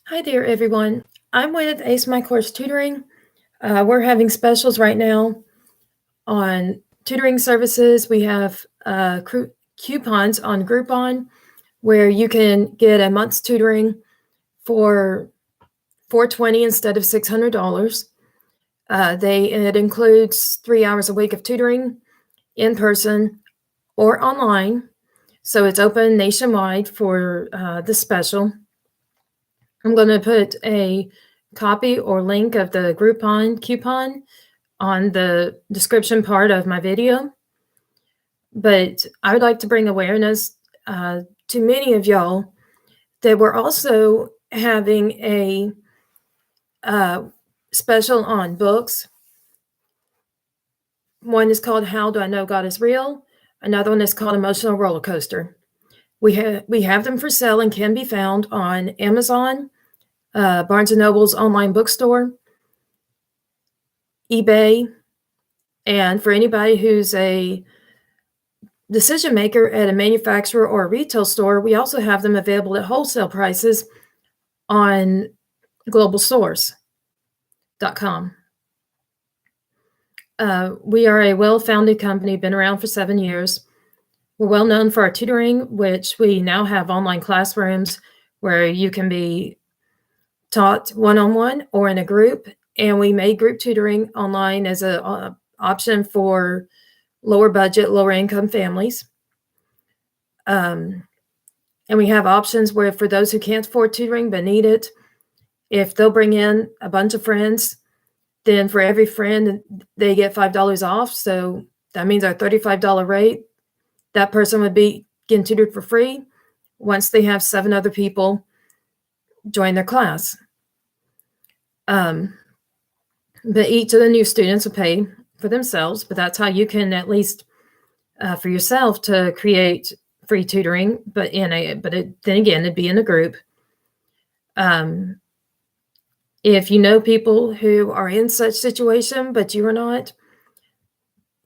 Hi there, everyone. I'm with Ace My Course Tutoring. We're having specials right now on tutoring services. We have coupons on Groupon where you can get a month's tutoring for $420 instead of $600. It includes 3 hours a week of tutoring in person or online. So it's open nationwide for this special. I'm going to put a copy or link of the Groupon coupon on the description part of my video. But I would like to bring awareness to many of y'all that we're also having a special on books. One is called How Do I Know God is Real? Another one is called Emotional Roller Coaster. We have them for sale and can be found on Amazon, Barnes & Noble's online bookstore, eBay, and for anybody who's a decision maker at a manufacturer or a retail store, we also have them available at wholesale prices on globalsource.com. We are a well-founded company, been around for 7 years. We're well known for our tutoring, which we now have online classrooms where you can be taught one-on-one or in a group. And we made group tutoring online as an option for lower budget, lower income families. And we have options where for those who can't afford tutoring but need it, if they'll bring in a bunch of friends, then for every friend, they get $5 off. So that means our $35 rate, that person would be getting tutored for free once they have 7 other people join their class. But each of the new students will pay for themselves, but that's how you can at least for yourself to create free tutoring, but then again, it'd be in a group. If you know people who are in such situation, but you are not,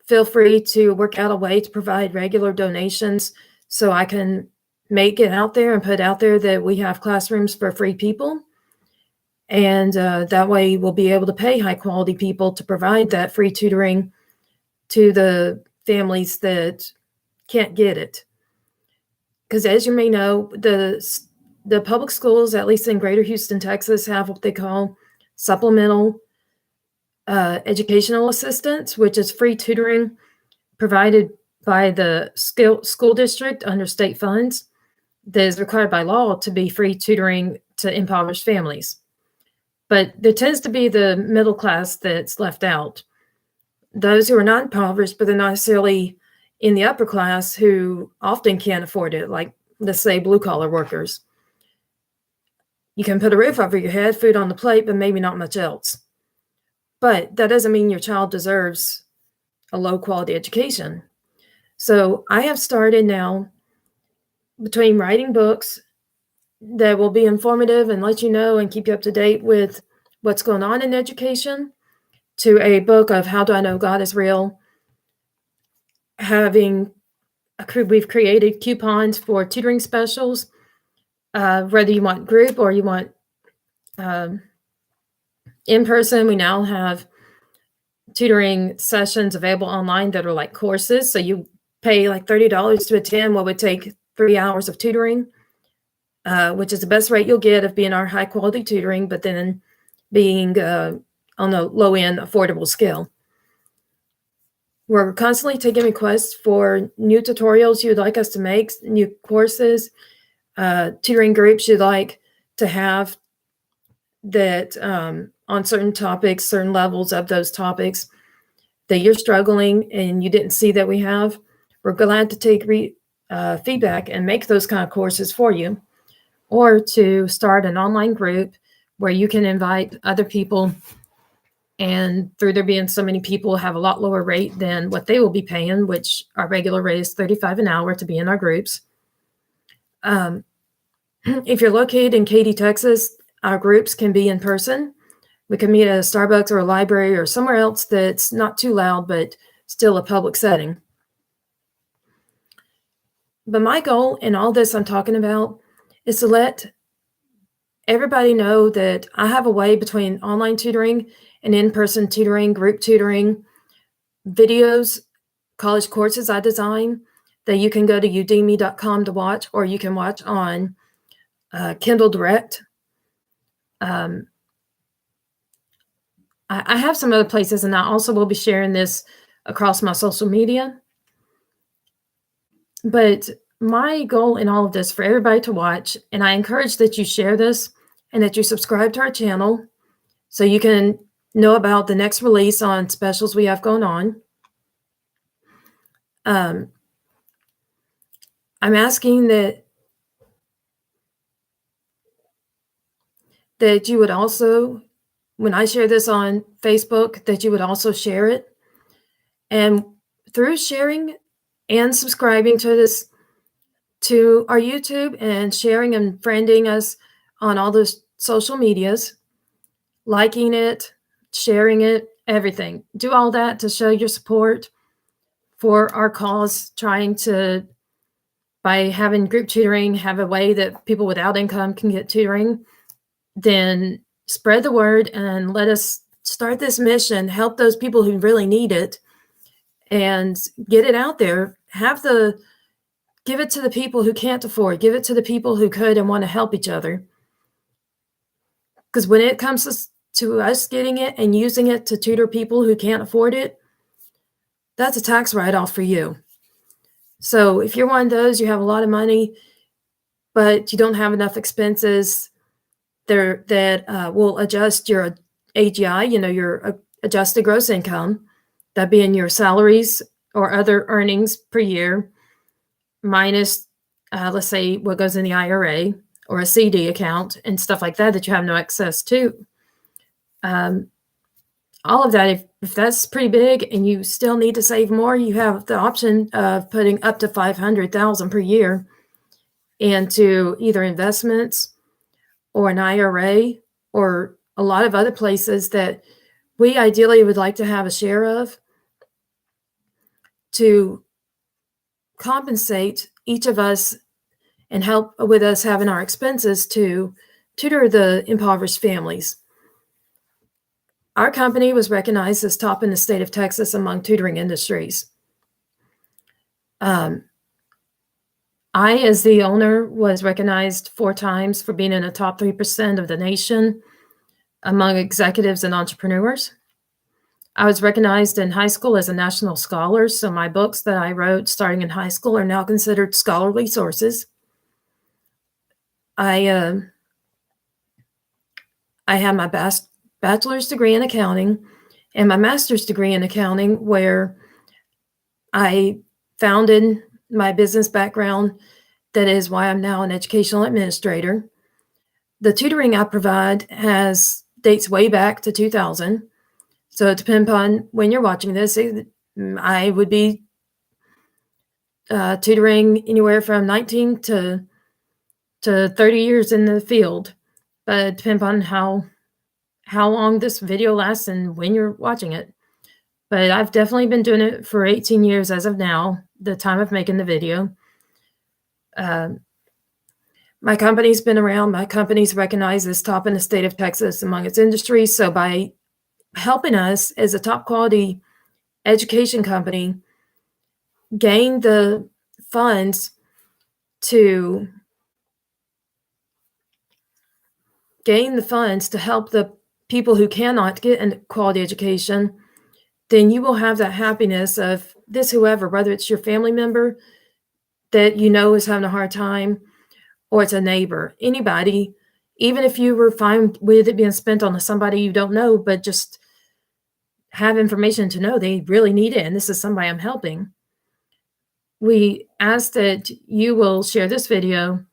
feel free to work out a way to provide regular donations so I can make it out there and put out there that we have classrooms for free people. And that way we'll be able to pay high quality people to provide that free tutoring to the families that can't get it. Because as you may know, the public schools, at least in Greater Houston, Texas, have what they call supplemental educational assistance, which is free tutoring provided by the school district under state funds that is required by law to be free tutoring to impoverished families. But there tends to be the middle class that's left out. Those who are not impoverished, but they're not necessarily in the upper class who often can't afford it, like, let's say, blue-collar workers. You can put a roof over your head, food on the plate, but maybe not much else. But that doesn't mean your child deserves a low-quality education. So I have started now between writing books that will be informative and let you know and keep you up to date with what's going on in education, to a book of How Do I Know God is Real. We've created coupons for tutoring specials, whether you want group or you want in person. We now have tutoring sessions available online that are like courses. So you pay like $30 to attend what would take 3 hours of tutoring, which is the best rate you'll get of being our high quality tutoring, but then being on the low end affordable scale. We're constantly taking requests for new tutorials you'd like us to make, new courses, tutoring groups you'd like to have that on certain topics, certain levels of those topics that you're struggling and you didn't see that we have. We're glad to take feedback and make those kind of courses for you, or to start an online group where you can invite other people, and through there being so many people, have a lot lower rate than what they will be paying, which our regular rate is $35 an hour to be in our groups. If you're located in Katy, Texas, our groups can be in person. We can meet at a Starbucks or a library or somewhere else that's not too loud, but still a public setting. But my goal in all this I'm talking about is to let everybody know that I have a way between online tutoring and in-person tutoring, group tutoring, videos, college courses I design that you can go to udemy.com to watch, or you can watch on Kindle Direct. I have some other places, and I also will be sharing this across my social media. But my goal in all of this for everybody to watch, and I encourage that you share this and that you subscribe to our channel so you can know about the next release on specials we have going on. I'm asking that you would also, when I share this on Facebook, that you would also share it. And through sharing and subscribing to this, to our YouTube, and sharing and friending us on all the social medias, liking it, sharing it, everything. Do all that to show your support for our cause, trying to, by having group tutoring, have a way that people without income can get tutoring. Then spread the word and let us start this mission, help those people who really need it, and get it out there. Give it to the people who can't afford, give it to the people who could and want to help each other. Because when it comes to us getting it and using it to tutor people who can't afford it, that's a tax write-off for you. So if you're one of those, you have a lot of money, but you don't have enough expenses there that will adjust your AGI, your adjusted gross income, that being your salaries or other earnings per year, minus, let's say, what goes in the IRA or a CD account and stuff like that you have no access to. All of that, if that's pretty big and you still need to save more, you have the option of putting up to $500,000 per year into either investments or an IRA or a lot of other places that we ideally would like to have a share of, to compensate each of us and help with us having our expenses to tutor the impoverished families. Our company was recognized as top in the state of Texas among tutoring industries. I, as the owner, was recognized 4 times for being in the top 3% of the nation among executives and entrepreneurs. I was recognized in high school as a national scholar, so my books that I wrote starting in high school are now considered scholarly sources. I have my bachelor's degree in accounting and my master's degree in accounting, where I founded my business background. That is why I'm now an educational administrator. The tutoring I provide dates way back to 2000. So it depends upon when you're watching this. I would be tutoring anywhere from 19 to 30 years in the field, but it depends on how long this video lasts and when you're watching it. But I've definitely been doing it for 18 years as of now, the time of making the video. My company's been around. My company's recognized as top in the state of Texas among its industries. So by helping us as a top quality education company gain the funds to help the people who cannot get a quality education, then you will have that happiness of this, whoever, whether it's your family member that is having a hard time, or it's a neighbor, anybody, even if you were fine with it being spent on somebody you don't know, but just have information to know they really need it and this is somebody I'm helping. We ask that you will share this video,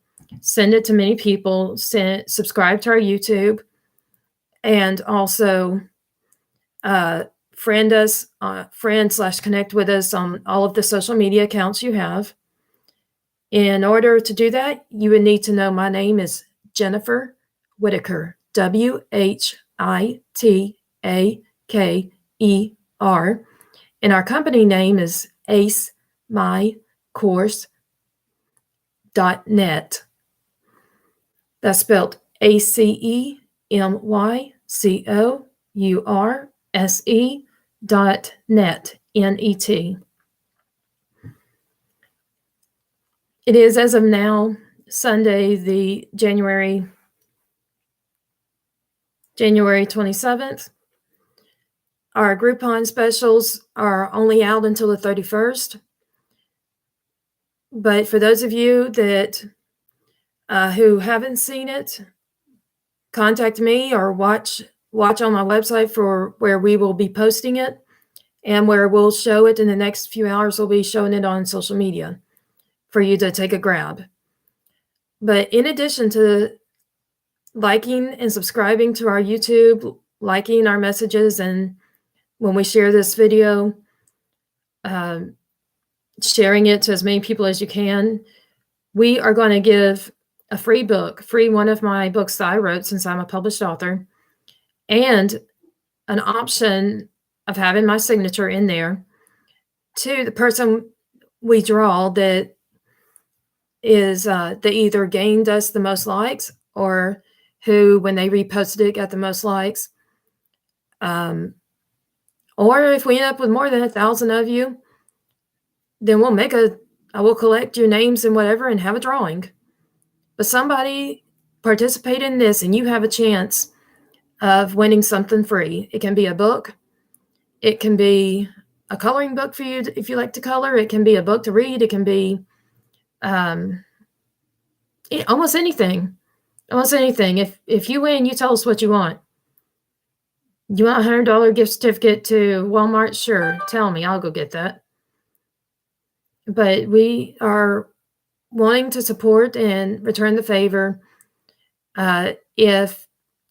send it to many people, subscribe to our YouTube, and also friend/connect with us on all of the social media accounts you have. In order to do that, you would need to know my name is Jennifer Whitaker, Whitaker, and our company name is acemycourse.net. That's spelled ACEMYCOURSE.net, N-E-T. It is, as of now, Sunday, the January 27th. Our Groupon specials are only out until the 31st. But for those of you that who haven't seen it, contact me or watch on my website for where we will be posting it, and where we'll show it in the next few hours. We'll be showing it on social media for you to take a grab. But in addition to liking and subscribing to our YouTube, liking our messages, and when we share this video, sharing it to as many people as you can, we are going to give a free one of my books that I wrote, since I'm a published author, and an option of having my signature in there to the person we draw that is that either gained us the most likes, or who, when they reposted it, got the most likes. Or if we end up with more than 1,000 of you, then I will collect your names and whatever and have a drawing. But somebody participate in this and you have a chance of winning something free. It can be a book. It can be a coloring book for you if you like to color. It can be a book to read. It can be almost anything. Almost anything. If you win, you tell us what you want. You want a $100 gift certificate to Walmart? Sure. Tell me. I'll go get that. But we are wanting to support and return the favor. If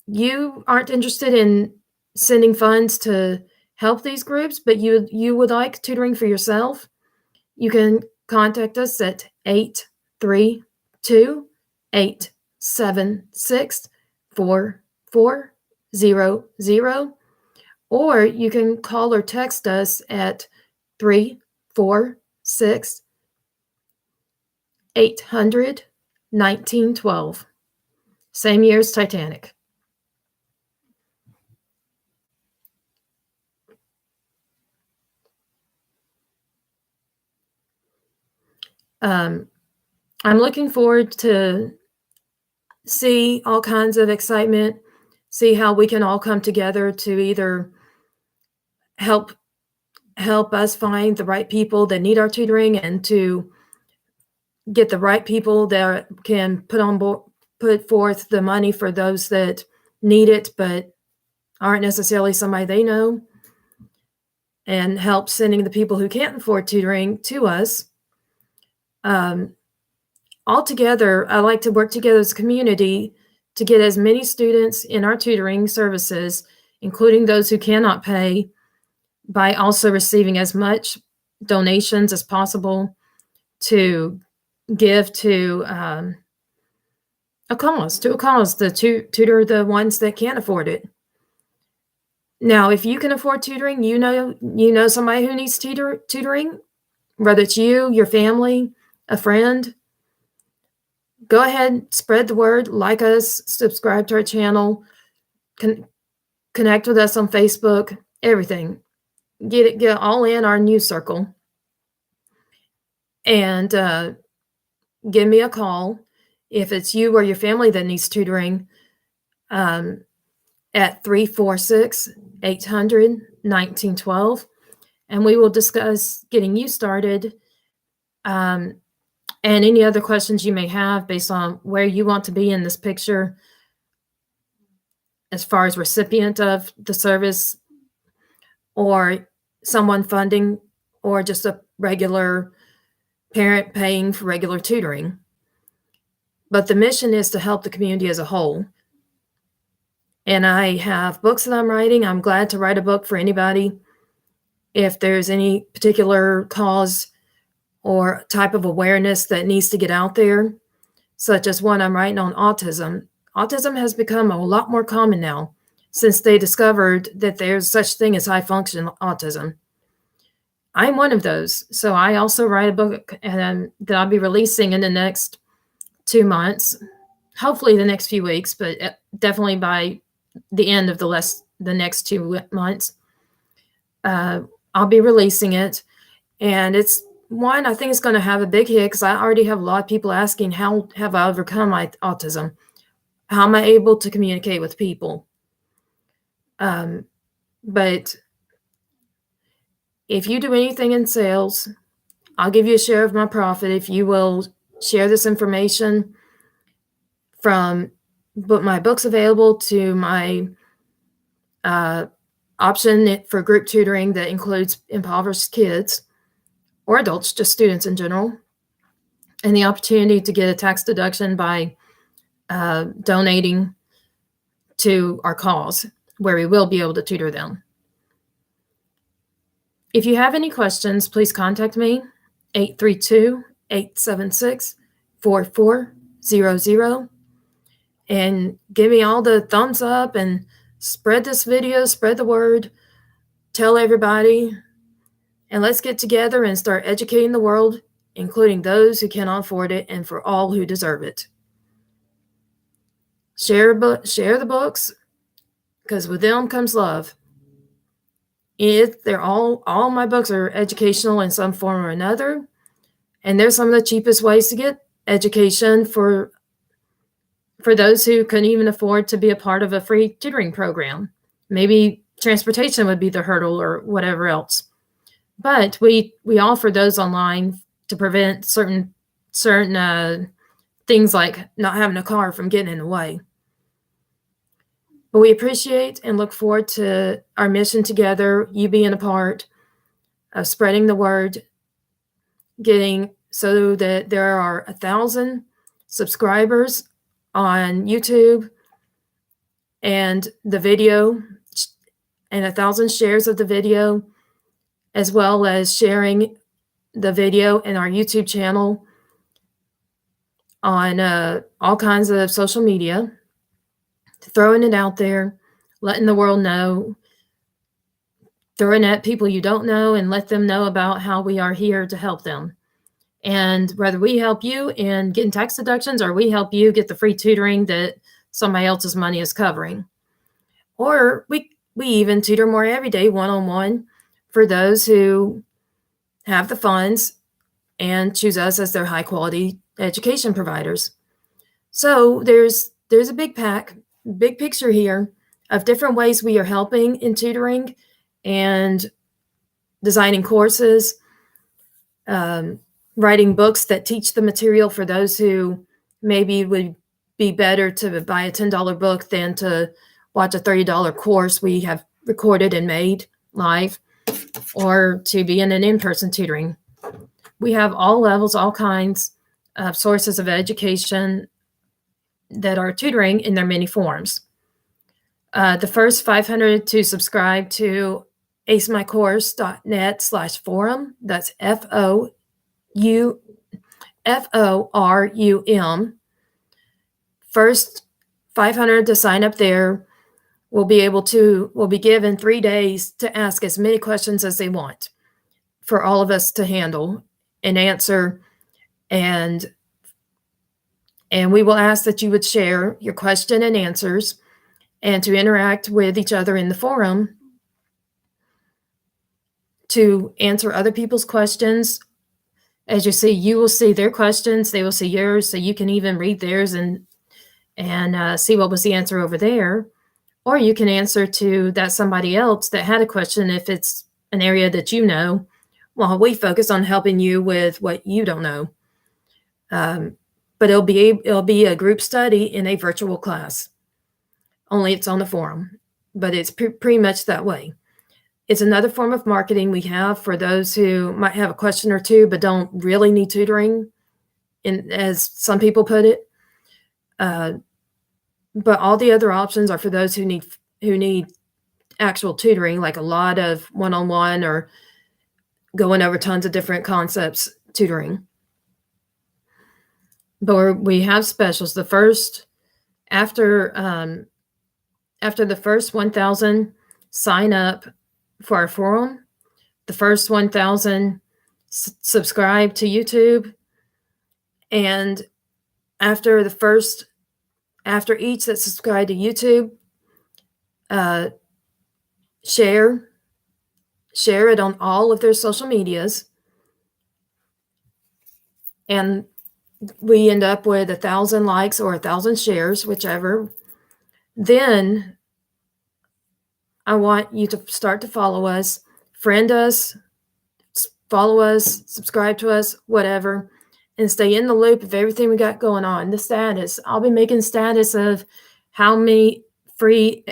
you aren't interested in sending funds to help these groups, but you would like tutoring for yourself, you can contact us at 832-876-4400, or you can call or text us at 346-800-1912. Same year as Titanic. I'm looking forward to see all kinds of excitement, see how we can all come together to either help us find the right people that need our tutoring, and to get the right people that can put forth the money for those that need it but aren't necessarily somebody they know, and help sending the people who can't afford tutoring to us. All together, I like to work together as a community to get as many students in our tutoring services, including those who cannot pay, by also receiving as much donations as possible to give to a cause, to tutor the ones that can't afford it. Now, if you can afford tutoring, you know somebody who needs tutoring, whether it's you, your family, a friend, go ahead, spread the word, like us, subscribe to our channel, connect with us on Facebook, everything. Get all in our news circle, and give me a call if it's you or your family that needs tutoring, at 346-800-1912, and we will discuss getting you started, and any other questions you may have based on where you want to be in this picture as far as recipient of the service, or someone funding, or just a regular parent paying for regular tutoring. But the mission is to help the community as a whole. And I have books that I'm writing. I'm glad to write a book for anybody. If there's any particular cause or type of awareness that needs to get out there, such as one I'm writing on autism. Autism has become a lot more common now since they discovered that there's such thing as high function autism. I'm one of those. So I also write a book that I'll be releasing in the next 2 months. hopefully the next few weeks, but definitely by the end of the next 2 months, I'll be releasing it. And it's one, I think it's going to have a big hit because I already have a lot of people asking, how have I overcome my autism? How am I able to communicate with people? But if you do anything in sales, I'll give you a share of my profit if you will share this information from my books available to my option for group tutoring that includes impoverished kids or adults, just students in general, and the opportunity to get a tax deduction by donating to our cause, where we will be able to tutor them. If you have any questions, please contact me, 832-876-4400, and give me all the thumbs up and spread this video, spread the word, tell everybody, and let's get together and start educating the world, including those who cannot afford it and for all who deserve it. Share the books, because with them comes love. They're all my books are educational in some form or another, and they're some of the cheapest ways to get education for those who couldn't even afford to be a part of a free tutoring program. Maybe transportation would be the hurdle or whatever else. But we offer those online to prevent certain things like not having a car from getting in the way. But we appreciate and look forward to our mission together, you being a part of spreading the word, getting so that there are 1,000 subscribers on YouTube and the video, and 1,000 shares of the video, as well as sharing the video in our YouTube channel on all kinds of social media, throwing it out there, letting the world know, throwing at people you don't know, and let them know about how we are here to help them. And whether we help you in getting tax deductions or we help you get the free tutoring that somebody else's money is covering, or we even tutor more every day one-on-one for those who have the funds and choose us as their high quality education providers. So there's a big picture here of different ways we are helping in tutoring and designing courses, writing books that teach the material for those who maybe would be better to buy a $10 book than to watch a $30 course we have recorded and made live, or to be in an in-person tutoring. We have all levels, all kinds of sources of education that are tutoring in their many forms. The first 500 to subscribe to acemycourse.net/forum, that's FORUM. First 500 to sign up there will be given 3 days to ask as many questions as they want for all of us to handle and answer. And we will ask that you would share your question and answers and to interact with each other in the forum, to answer other people's questions. As you see, you will see their questions, they will see yours, so you can even read theirs and see what was the answer over there. Or you can answer to that somebody else that had a question if it's an area that you know, while we focus on helping you with what you don't know. But it'll be a group study in a virtual class. Only it's on the forum, but it's pretty much that way. It's another form of marketing we have for those who might have a question or two but don't really need tutoring, as some people put it. But all the other options are for those who need actual tutoring, like a lot of one-on-one or going over tons of different concepts tutoring. But we have specials. The first, after the first 1,000 sign up for our forum, the first 1,000 subscribe to YouTube, and after the first after each that's subscribed to YouTube, share it on all of their social medias. And we end up with 1,000 likes or 1,000 shares, whichever. Then I want you to start to follow us, friend us, follow us, subscribe to us, whatever, and stay in the loop of everything we got going on. The status, I'll be making status of how many free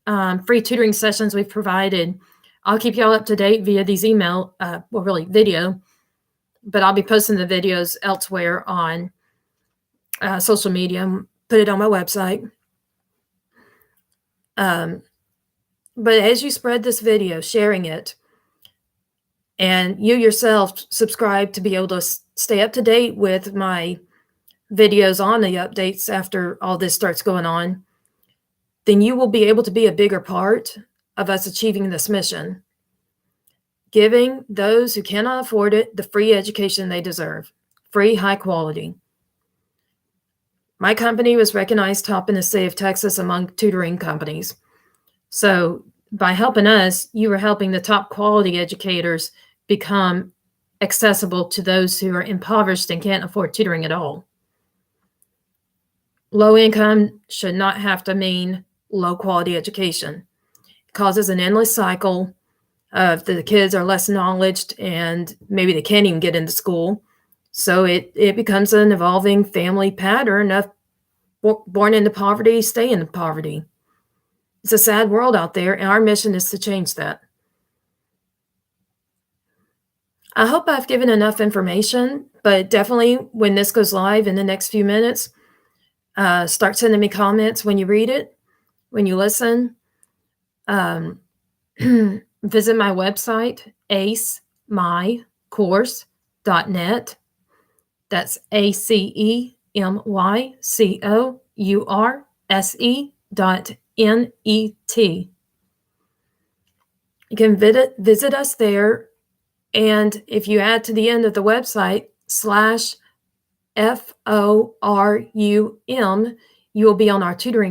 tutoring sessions we've provided. I'll keep y'all up to date via these email, well, really video, but I'll be posting the videos elsewhere on social media, put it on my website. But as you spread this video, sharing it, and you yourself subscribe to be able to stay up to date with my videos on the updates after all this starts going on, then you will be able to be a bigger part of us achieving this mission, giving those who cannot afford it the free education they deserve, free, high quality. My company was recognized top in the state of Texas among tutoring companies. So by helping us, you are helping the top quality educators become accessible to those who are impoverished and can't afford tutoring at all. Low income should not have to mean low quality education. It causes an endless cycle of the kids are less knowledged and maybe they can't even get into school. So it becomes an evolving family pattern of born into poverty, stay in poverty. It's a sad world out there, and our mission is to change that. I hope I've given enough information, but definitely when this goes live in the next few minutes, start sending me comments when you read it, when you listen. Visit my website, acemycourse.net. That's acemycourse.net. You can visit us there, and if you add to the end of the website /FORUM, you will be on our tutoring